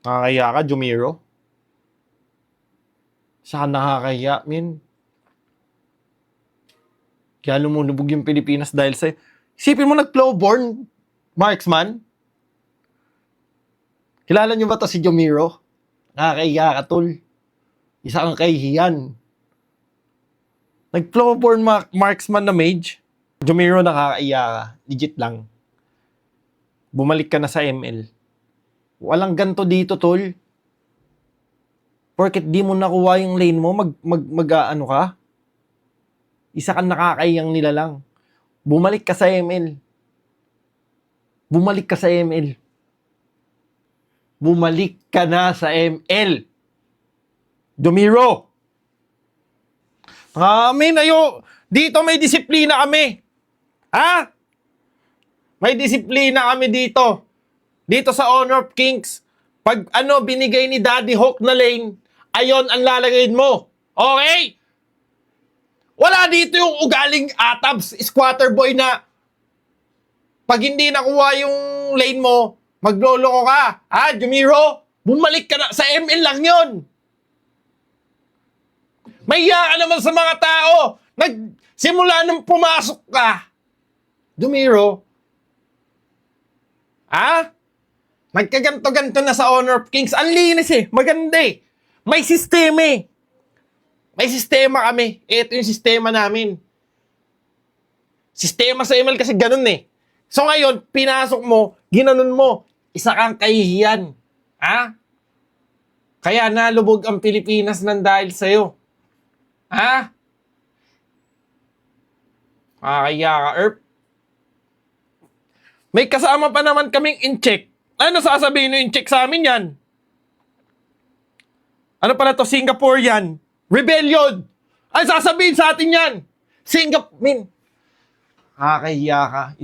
Nakakahiya ka, Jumiro. Saan nakakahiya, min? Kaya lumulubog yung Pilipinas dahil sa... Isipin mo nag-flowborn, marksman? Kilala niyo ba to si Jumiro? Nakakahiya ka, tol. Isa kang kahihiyan. Nag-flowborn marksman na mage. Jumiro, nakakahiya ka. Legit lang. Bumalik ka na sa ML. Walang ganto dito, tol. Porket di mo nakuha yung lane mo, ano ka? Isa kang nakakayang nilalang. Bumalik ka sa ML. Bumalik ka sa ML. Bumalik ka na sa ML. Jumiro! Dito may disiplina kami. Ha? May disiplina kami dito. Dito sa Honor of Kings. Pag binigay ni Daddy Hawk na lane, ayon ang lalagayin mo. Okay? Wala dito yung ugaling atabs, squatter boy na pag hindi nakuha yung lane mo, magloloko ka. Ha, Jumiro? Bumalik ka na. Sa ML lang yon. Mahiya ka naman sa mga tao. Simula nung pumasok ka. Jumiro? Ha? Nagkaganto-ganto na sa Honor of Kings. Ang linis eh. Maganda eh. May sistema eh. May sistema kami. Ito yung sistema namin. Sistema sa ML kasi ganun eh. So ngayon, pinasok mo, ginanon mo, isa kang kahihiyan. Ha? Kaya nalubog ang Pilipinas ng dahil sa'yo. Ha? Kaya ka, Erp. May kasama pa naman kaming in-check. Ano sasabihin nyo in-check sa amin yan? Ano pala to? Singapore yan. Rebellion! Ay, sasabihin sa atin yan! Singapore, min. Kakahiya ka.